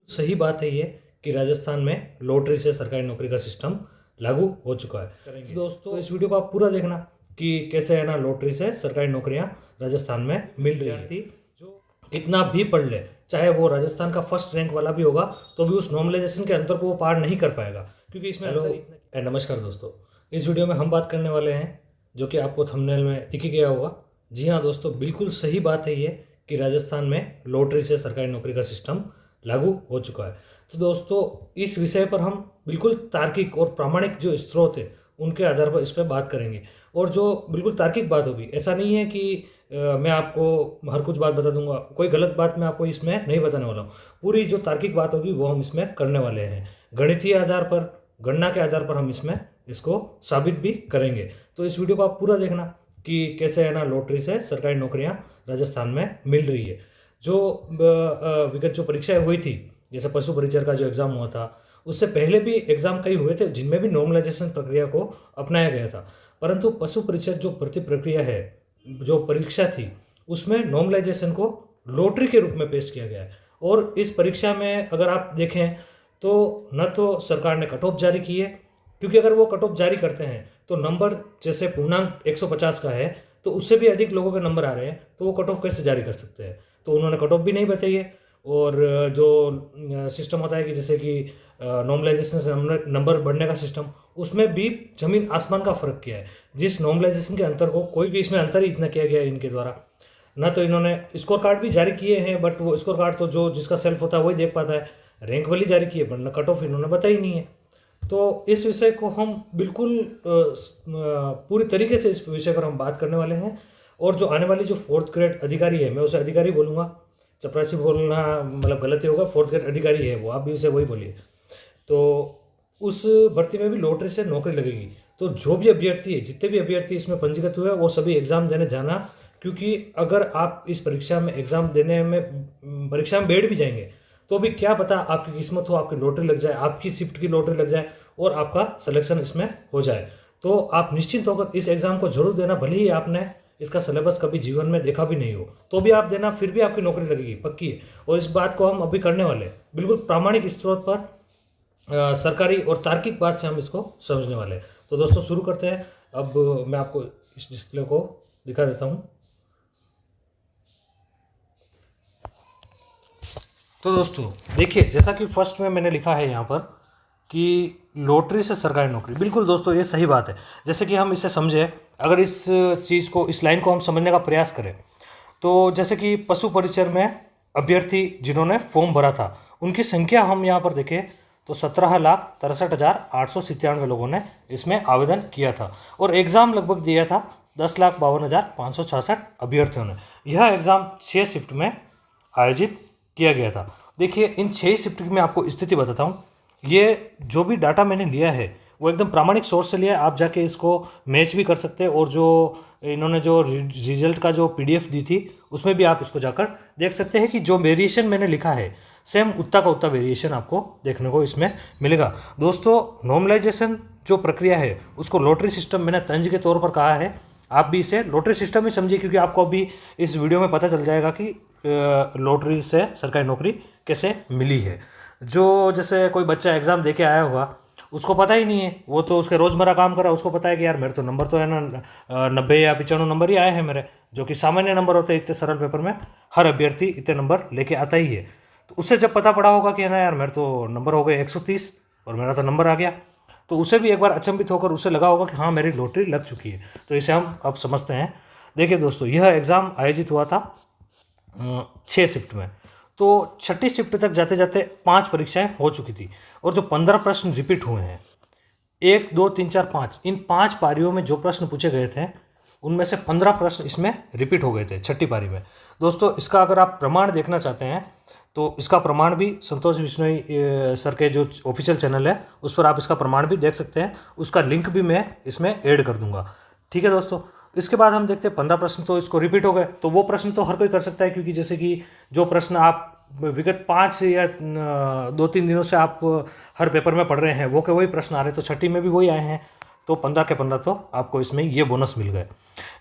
सही बात है ये कि राजस्थान में लॉटरी से सरकारी नौकरी का सिस्टम लागू हो चुका है। तो दोस्तों इस वीडियो को आप पूरा देखना कि कैसे है ना लॉटरी से सरकारी नौकरियां राजस्थान में मिल रही थी। जो कितना भी पढ़ ले, चाहे वो राजस्थान का फर्स्ट रैंक वाला भी होगा तो भी उस नॉर्मलाइजेशन के अंतर को वो पार नहीं कर पाएगा, क्योंकि इसमें नमस्कार दोस्तों, इस वीडियो में हम बात करने वाले हैं जो कि आपको थंबनेल में दिख ही गया होगा। जी हाँ दोस्तों, बिल्कुल सही बात है ये कि राजस्थान में लॉटरी से सरकारी नौकरी का सिस्टम लागू हो चुका है। तो दोस्तों इस विषय पर हम बिल्कुल तार्किक और प्रामाणिक जो स्रोत है उनके आधार पर इस पर बात करेंगे, और जो बिल्कुल तार्किक बात होगी, ऐसा नहीं है कि मैं आपको हर कुछ बात बता दूंगा, कोई गलत बात मैं आपको इसमें नहीं बताने वाला हूँ। पूरी जो तार्किक बात होगी वो हम इसमें करने वाले हैं, गणितीय आधार पर, गणना के आधार पर हम इसमें इसको साबित भी करेंगे। तो इस वीडियो को आप पूरा देखना कि कैसे है ना लॉटरी से सरकारी नौकरियां राजस्थान में मिल रही है। जो विगत जो परीक्षाएं हुई थी, जैसे पशु परिचर का जो एग्ज़ाम हुआ था, उससे पहले भी एग्ज़ाम कई हुए थे जिनमें भी नॉर्मलाइजेशन प्रक्रिया को अपनाया गया था, परंतु पशु परिचर जो भर्ती प्रक्रिया है, जो परीक्षा थी, उसमें नॉर्मलाइजेशन को लॉटरी के रूप में पेश किया गया है। और इस परीक्षा में अगर आप देखें तो न तो सरकार ने कट ऑफ जारी की है, क्योंकि अगर वो कट ऑफ जारी करते हैं तो नंबर जैसे पूर्णांक 150 का है तो उससे भी अधिक लोगों के नंबर आ रहे हैं, तो वो कट ऑफ कैसे जारी कर सकते हैं। तो उन्होंने कट ऑफ भी नहीं बताई है। और जो सिस्टम होता है कि जैसे कि नॉर्मलाइजेशन से नंबर बढ़ने का सिस्टम, उसमें भी जमीन आसमान का फर्क किया है। जिस नॉर्मलाइजेशन के अंतर को कोई भी इसमें अंतर ही इतना किया गया है इनके द्वारा। ना तो इन्होंने स्कोर कार्ड भी जारी किए हैं, बट वो स्कोर कार्ड तो जो जिसका सेल्फ होता है वही देख पाता है, रैंक वाली जारी की है, वरना कट ऑफ इन्होंने बताई नहीं है। तो इस विषय को हम बिल्कुल पूरी तरीके से इस विषय पर हम बात करने वाले हैं। और जो आने वाली जो 4th ग्रेड अधिकारी है, मैं उसे अधिकारी बोलूँगा, चपरासी बोलना मतलब गलत ही होगा, 4th ग्रेड अधिकारी है वो, आप भी उसे वही बोलिए। तो उस भर्ती में भी लॉटरी से नौकरी लगेगी। तो जो भी अभ्यर्थी है, जितने भी अभ्यर्थी इसमें पंजीकृत हुए वो सभी एग्ज़ाम देने जाना, क्योंकि अगर आप इस परीक्षा में एग्ज़ाम देने में परीक्षा में बैठ भी जाएंगे तो भी क्या पता आपकी किस्मत हो, आपकी लॉटरी लग जाए, आपकी शिफ्ट की लॉटरी लग जाए और आपका सिलेक्शन इसमें हो जाए। तो आप निश्चिंत होकर इस एग्ज़ाम को जरूर देना, भले ही आपने इसका सिलेबस कभी जीवन में देखा भी नहीं हो, तो भी आप देना, फिर भी आपकी नौकरी लगेगी, पक्की है। और इस बात को हम अभी करने वाले हैं बिल्कुल प्रामाणिक स्रोत पर, सरकारी और तार्किक बात से हम इसको समझने वाले हैं। तो दोस्तों शुरू करते हैं। अब मैं आपको इस डिस्प्ले को दिखा देता हूँ। तो दोस्तों देखिए, जैसा कि फर्स्ट में मैंने लिखा है यहाँ पर कि लॉटरी से सरकारी नौकरी, बिल्कुल दोस्तों ये सही बात है। जैसे कि हम इसे समझें, अगर इस चीज़ को, इस लाइन को हम समझने का प्रयास करें, तो जैसे कि पशु परिचर में अभ्यर्थी जिन्होंने फॉर्म भरा था, उनकी संख्या हम यहाँ पर देखें तो 17,63,897 लोगों ने इसमें आवेदन किया था, और एग्ज़ाम लगभग दिया था 10,52,566 अभ्यर्थियों ने। यह एग्ज़ाम 6 शिफ्ट में आयोजित किया गया था। देखिए, इन 6 शिफ्ट की मैं आपको स्थिति बताता हूँ। ये जो भी डाटा मैंने लिया है वो एकदम प्रामाणिक सोर्स से लिया है, आप जाके इसको मैच भी कर सकते हैं, और जो इन्होंने जो रिजल्ट का जो PDF दी थी उसमें भी आप इसको जाकर देख सकते हैं कि जो वेरिएशन मैंने लिखा है सेम उतना का उतना वेरिएशन आपको देखने को इसमें मिलेगा। दोस्तों नॉर्मलाइजेशन जो प्रक्रिया है उसको लॉटरी सिस्टम मैंने तंज के तौर पर कहा है, आप भी इसे लॉटरी सिस्टम ही समझिए, क्योंकि आपको अभी इस वीडियो में पता चल जाएगा कि लॉटरी से सरकारी नौकरी कैसे मिली है। जो जैसे कोई बच्चा एग्ज़ाम दे के आया होगा, उसको पता ही नहीं है, वो तो उसके रोज़मर्रा काम कर रहा है, उसको पता है कि यार मेरे तो नंबर तो है ना 90 या 95 नंबर ही आए हैं मेरे, जो कि सामान्य नंबर होते हैं। इतने सरल पेपर में हर अभ्यर्थी इतने नंबर लेके आता ही है। तो उससे जब पता पड़ा होगा कि है ना यार मेरे तो नंबर हो गए 130 और मेरा तो नंबर आ गया, तो उसे भी एक बार अचंभित होकर उसे लगा होगा कि हाँ मेरी लॉटरी लग चुकी है। तो इसे हम अब समझते हैं। देखिए दोस्तों, यह एग्ज़ाम आयोजित हुआ था 6 शिफ्ट में। तो 6ठी शिफ्ट तक जाते जाते 5 परीक्षाएं हो चुकी थी, और जो 15 प्रश्न रिपीट हुए हैं, 1, 2, 3, 4, 5, इन 5 पारियों में जो प्रश्न पूछे गए थे उनमें से 15 प्रश्न इसमें रिपीट हो गए थे 6ठी पारी में। दोस्तों इसका अगर आप प्रमाण देखना चाहते हैं तो इसका प्रमाण भी संतोष बिश्नोई सर के जो ऑफिशियल चैनल है उस पर आप इसका प्रमाण भी देख सकते हैं, उसका लिंक भी मैं इसमें ऐड कर दूंगा। ठीक है दोस्तों, इसके बाद हम देखते हैं 15 प्रश्न तो इसको रिपीट हो गए। तो वो प्रश्न तो हर कोई कर सकता है, क्योंकि जैसे कि जो प्रश्न आप विगत 5 या 2-3 दिनों से आप हर पेपर में पढ़ रहे हैं वो के वही प्रश्न आ रहे हैं, तो 6ठी में भी वही आए हैं, तो 15 के 15 तो आपको इसमें ये बोनस मिल गए।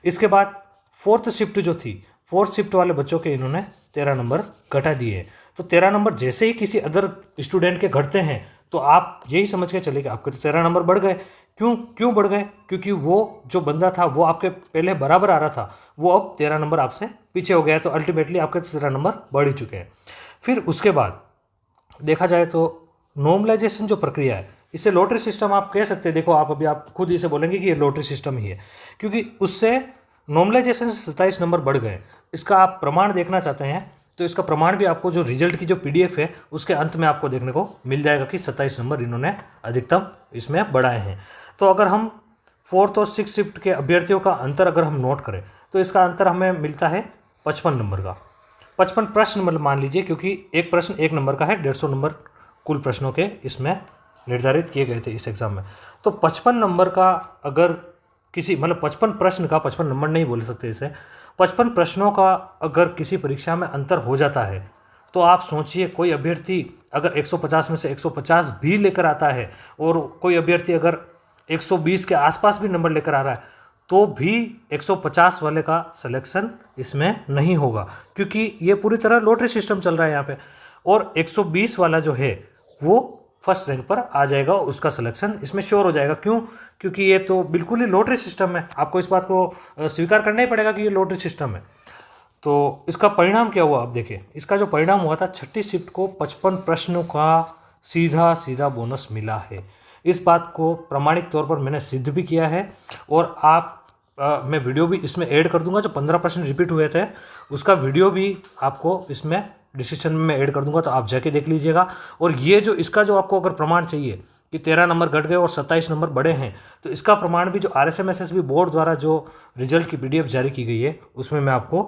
इसके बाद 4th शिफ्ट जो थी, 4th शिफ्ट वाले बच्चों के इन्होंने 13 नंबर घटा दिए। तो 13 नंबर जैसे ही किसी अदर स्टूडेंट के घटते हैं तो आप यही समझ के चले कि आपके तो 13 नंबर बढ़ गए। क्यों बढ़ गए? क्योंकि वो जो बंदा था वो आपके पहले बराबर आ रहा था, वो अब 13 नंबर आपसे पीछे हो गया, तो अल्टीमेटली आपके 13 नंबर बढ़ ही चुके हैं। फिर उसके बाद देखा जाए तो नॉर्मलाइजेशन जो प्रक्रिया है, इसे लॉटरी सिस्टम आप कह सकते हैं। देखो आप अभी आप खुद इसे बोलेंगे कि ये लॉटरी सिस्टम ही है, क्योंकि उससे नॉर्मलाइजेशन से 27 नंबर बढ़ गए। इसका आप प्रमाण देखना चाहते हैं तो इसका प्रमाण भी आपको जो रिजल्ट की जो PDF है उसके अंत में आपको देखने को मिल जाएगा कि 27 नंबर इन्होंने अधिकतम इसमें बढ़ाए हैं। तो अगर हम 4th और 6th शिफ्ट के अभ्यर्थियों का अंतर अगर हम नोट करें तो इसका अंतर हमें मिलता है 55 नंबर का। 55 प्रश्न मतलब मान लीजिए, क्योंकि एक प्रश्न 1 नंबर का है, 150 नंबर कुल प्रश्नों के इसमें निर्धारित किए गए थे इस एग्ज़ाम में। तो 55 नंबर का अगर किसी मतलब 55 प्रश्न का, 55 नंबर नहीं बोल सकते इसे, 55 प्रश्नों का अगर किसी परीक्षा में अंतर हो जाता है तो आप सोचिए कोई अभ्यर्थी अगर 150 में से 150 भी लेकर आता है और कोई अभ्यर्थी अगर 120 के आसपास भी नंबर लेकर आ रहा है तो भी 150 वाले का सिलेक्शन इसमें नहीं होगा, क्योंकि ये पूरी तरह लॉटरी सिस्टम चल रहा है यहाँ पे। और 120 वाला जो है वो फर्स्ट रैंक पर आ जाएगा, उसका सिलेक्शन इसमें श्योर हो जाएगा। क्यों? क्योंकि ये तो बिल्कुल ही लॉटरी सिस्टम है, आपको इस बात को स्वीकार करना ही पड़ेगा कि ये लॉटरी सिस्टम है। तो इसका परिणाम क्या हुआ? आप देखिए, इसका जो परिणाम हुआ था, 6ठी शिफ्ट को 55 प्रश्नों का सीधा बोनस मिला है। इस बात को प्रामाणिक तौर पर मैंने सिद्ध भी किया है, और मैं वीडियो भी इसमें ऐड कर दूंगा। जो 15 प्रश्न रिपीट हुए थे उसका वीडियो भी आपको इसमें डिस्क्रिप्शन में मैं ऐड कर दूंगा, तो आप जाके देख लीजिएगा। और ये जो इसका जो आपको अगर प्रमाण चाहिए कि 13 नंबर घट गए और 27 नंबर बढ़े हैं, तो इसका प्रमाण भी जो RSMSSB बोर्ड द्वारा जो रिजल्ट की PDF जारी की गई है उसमें मैं आपको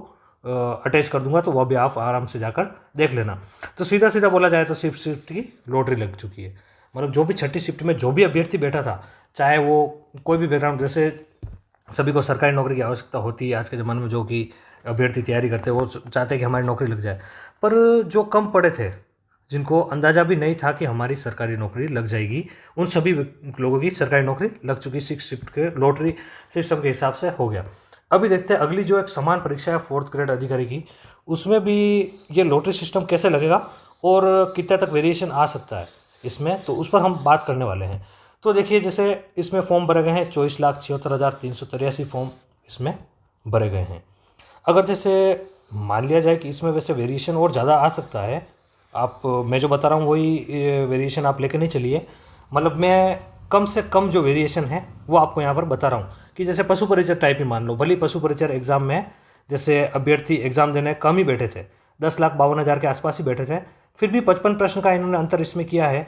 अटैच कर दूंगा, तो वह भी आप आराम से जाकर देख लेना। तो सीधा बोला जाए तो शिफ्ट की लॉटरी लग चुकी है। मतलब जो भी 6ठी शिफ्ट में जो भी अभ्यर्थी बैठा था, चाहे वो कोई भी बैकग्राउंड, जैसे सभी को सरकारी नौकरी की आवश्यकता होती है आज के ज़माने में, जो कि अभ्यर्थी तैयारी करते हैं वो चाहते हैं कि हमारी नौकरी लग जाए, पर जो कम पढ़े थे, जिनको अंदाज़ा भी नहीं था कि हमारी सरकारी नौकरी लग जाएगी, उन सभी लोगों की सरकारी नौकरी लग चुकी। 6 शिफ्ट के लॉटरी सिस्टम के हिसाब से हो गया। अभी देखते हैं अगली जो एक समान परीक्षा है 4th ग्रेड अधिकारी की, उसमें भी ये लॉटरी सिस्टम कैसे लगेगा और कितने तक वेरिएशन आ सकता है इसमें, तो उस पर हम बात करने वाले हैं। तो देखिए, जैसे इसमें फॉर्म भरे गए हैं 24,76,383 फॉर्म इसमें भरे गए हैं। अगर जैसे मान लिया जाए कि इसमें वैसे वेरिएशन और ज़्यादा आ सकता है, मैं जो बता रहा हूँ वही वेरिएशन आप लेकर नहीं चलिए। मतलब मैं कम से कम जो वेरिएशन है वो आपको यहाँ पर बता रहा हूँ कि जैसे पशु परिचय टाइप ही मान लो। भले पशु परिचय एग्ज़ाम में जैसे अभ्यर्थी एग्ज़ाम देने कम ही बैठे थे, 10,52,000 के आसपास ही बैठे थे, फिर भी 55 प्रश्न का इन्होंने अंतर इसमें किया है।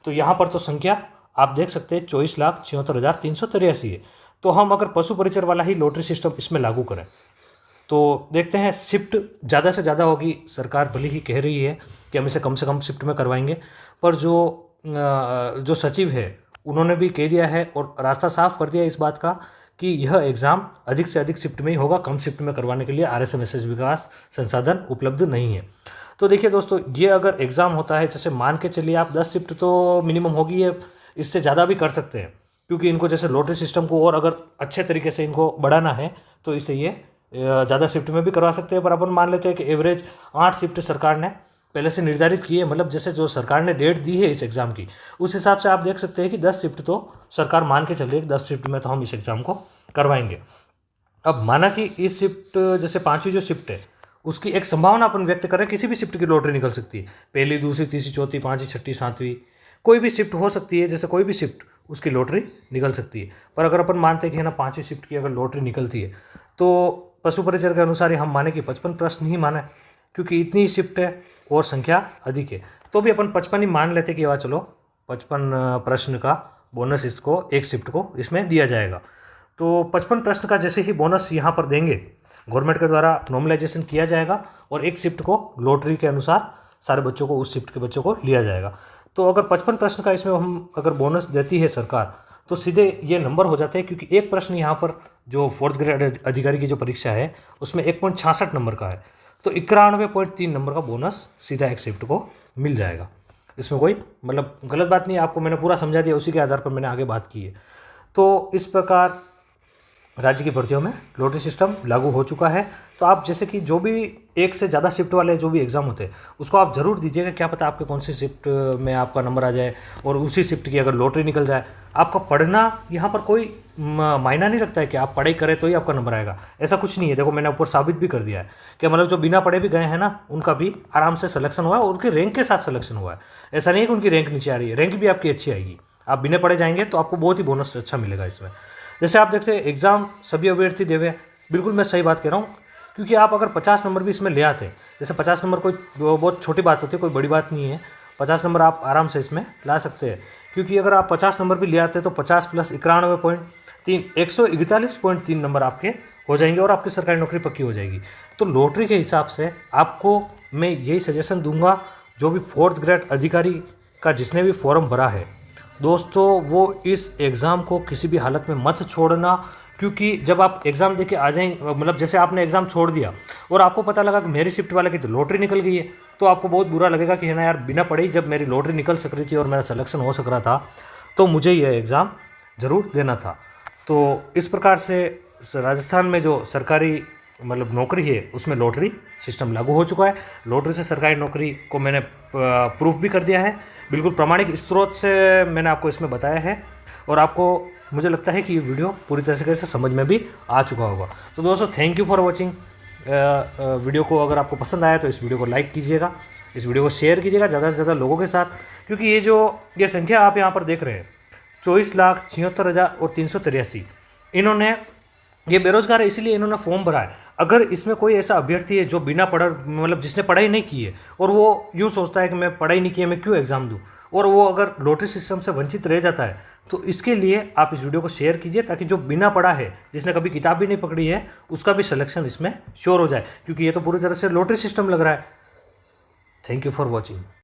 तो यहाँ पर तो संख्या आप देख सकते हैं 24,76,383 है। तो हम अगर पशु परिचय वाला ही लॉटरी सिस्टम इसमें लागू करें तो देखते हैं शिफ्ट ज़्यादा से ज़्यादा होगी। सरकार भले ही कह रही है कि हम इसे कम से कम शिफ्ट में करवाएंगे, पर जो सचिव है उन्होंने भी कह दिया है और रास्ता साफ कर दिया इस बात का कि यह एग्ज़ाम अधिक से अधिक शिफ्ट में ही होगा, कम शिफ्ट में करवाने के लिए RSMSSB का संसाधन उपलब्ध नहीं है। तो देखिए दोस्तों, ये अगर एग्ज़ाम होता है, जैसे मान के चलिए आप 10 शिफ्ट तो मिनिमम होगी है, इससे ज़्यादा भी कर सकते हैं, क्योंकि इनको जैसे लॉटरी सिस्टम को और अगर अच्छे तरीके से इनको बढ़ाना है तो इसे ये ज़्यादा शिफ्ट में भी करवा सकते हैं। पर अपन मान लेते हैं कि एवरेज 8 शिफ्ट सरकार ने पहले से निर्धारित की है। मतलब जैसे जो सरकार ने डेट दी है इस एग्ज़ाम की, उस हिसाब से आप देख सकते हैं कि 10 शिफ्ट तो सरकार मान के चल रही है, 10 शिफ्ट में तो हम इस एग्ज़ाम को करवाएंगे। अब माना कि इस शिफ्ट जैसे 5वीं जो शिफ्ट है उसकी एक संभावना अपन व्यक्त करें, किसी भी शिफ्ट की लॉटरी निकल सकती है, पहली, दूसरी, तीसरी, चौथी, 5वीं, 6ठी, 7वीं, कोई भी शिफ्ट हो सकती है। जैसे कोई भी शिफ्ट उसकी लॉटरी निकल सकती है। पर अगर अपन मानते हैं कि है ना 5वीं शिफ्ट की अगर लॉटरी निकलती है तो पशु परिचय के अनुसार ही हम माने कि 55 प्रश्न ही माने, क्योंकि इतनी शिफ्ट है और संख्या अधिक है। तो भी अपन 55 ही मान लेते कि वाह चलो 55 प्रश्न का बोनस इसको एक शिफ्ट को इसमें दिया जाएगा। तो 55 प्रश्न का जैसे ही बोनस यहाँ पर देंगे, गवर्नमेंट के द्वारा नॉर्मलाइजेशन किया जाएगा और एक शिफ्ट को लॉटरी के अनुसार सारे बच्चों को, उस शिफ्ट के बच्चों को लिया जाएगा। तो अगर 55 प्रश्न का इसमें हम अगर बोनस देती है सरकार तो सीधे ये नंबर हो जाते हैं, क्योंकि एक प्रश्न यहाँ पर जो 4th ग्रेड अधिकारी की जो परीक्षा है उसमें 1.66 नंबर का है, तो 91.3 नंबर का बोनस सीधा एक शिफ्ट को मिल जाएगा। इसमें कोई मतलब गलत बात नहीं है, आपको मैंने पूरा समझा दिया, उसी के आधार पर मैंने आगे बात की है। तो इस प्रकार राज्य की भर्तियों में लॉटरी सिस्टम लागू हो चुका है। तो आप जैसे कि जो भी एक से ज़्यादा शिफ्ट वाले जो भी एग्ज़ाम होते हैं उसको आप ज़रूर दीजिएगा, क्या पता आपके कौन सी शिफ्ट में आपका नंबर आ जाए और उसी शिफ्ट की अगर लॉटरी निकल जाए। आपका पढ़ना यहाँ पर कोई मायना नहीं रखता है कि आप पढ़ाई करें तो ही आपका नंबर आएगा, ऐसा कुछ नहीं है। देखो मैंने ऊपर साबित भी कर दिया है कि मतलब जो बिना पढ़े भी गए हैं ना उनका भी आराम से सिलेक्शन हुआ है और उनके रैंक के साथ सिलेक्शन हुआ है। ऐसा नहीं है कि उनकी रैंक नीचे आ रही है, रैंक भी आपकी अच्छी आएगी। आप बिना पढ़े जाएंगे तो आपको बहुत ही बोनस अच्छा मिलेगा इसमें। जैसे आप देखते हैं एग्ज़ाम सभी अभ्यर्थी देवे, बिल्कुल मैं सही बात कह रहा हूँ, क्योंकि आप अगर 50 नंबर भी इसमें ले आते, जैसे 50 नंबर कोई बहुत छोटी बात होती है, कोई बड़ी बात नहीं है। 50 नंबर आप आराम से इसमें ला सकते हैं, क्योंकि अगर आप 50 नंबर भी ले आते तो 50 + 91.3 141.3 नंबर आपके हो जाएंगे और आपकी सरकारी नौकरी पक्की हो जाएगी। तो लॉटरी के हिसाब से आपको मैं यही सजेशन दूंगा, जो भी 4th ग्रेड अधिकारी का जिसने भी फॉर्म भरा है दोस्तों, वो इस एग्ज़ाम को किसी भी हालत में मत छोड़ना। क्योंकि जब आप एग्ज़ाम देके आ जाएंगे, मतलब जैसे आपने एग्ज़ाम छोड़ दिया और आपको पता लगा कि मेरी शिफ्ट वाले की तो लॉटरी निकल गई है, तो आपको बहुत बुरा लगेगा कि है ना यार, बिना पढ़े ही जब मेरी लॉटरी निकल सक रही थी और मेरा सिलेक्शन हो सक रहा था तो मुझे यह एग्ज़ाम ज़रूर देना था। तो इस प्रकार से राजस्थान में जो सरकारी मतलब नौकरी है उसमें लॉटरी सिस्टम लागू हो चुका है। लॉटरी से सरकारी नौकरी को मैंने प्रूफ भी कर दिया है, बिल्कुल प्रामाणिक स्रोत से मैंने आपको इसमें बताया है और आपको मुझे लगता है कि ये वीडियो पूरी तरीके से समझ में भी आ चुका होगा। तो दोस्तों thank you for watching. Video को अगर आपको पसंद आया तो इस वीडियो को लाइक कीजिएगा, इस वीडियो को शेयर कीजिएगा ज़्यादा से ज़्यादा लोगों के साथ, क्योंकि ये संख्या आप यहाँ पर देख रहे हैं 24,76,383, इन्होंने ये बेरोजगार है इसलिए इन्होंने फॉर्म भरा है। अगर इसमें कोई ऐसा अभ्यर्थी है जो बिना पढ़ा मतलब जिसने पढ़ाई नहीं की है और वो यूँ सोचता है कि मैं पढ़ाई नहीं की है, मैं क्यों एग्ज़ाम दूँ, और वो अगर लॉटरी सिस्टम से वंचित रह जाता है, तो इसके लिए आप इस वीडियो को शेयर कीजिए ताकि जो बिना पढ़ा है, जिसने कभी किताब भी नहीं पकड़ी है, उसका भी सिलेक्शन इसमें श्योर हो जाए, क्योंकि ये तो पूरी तरह से लॉटरी सिस्टम लग रहा है। Thank you for watching.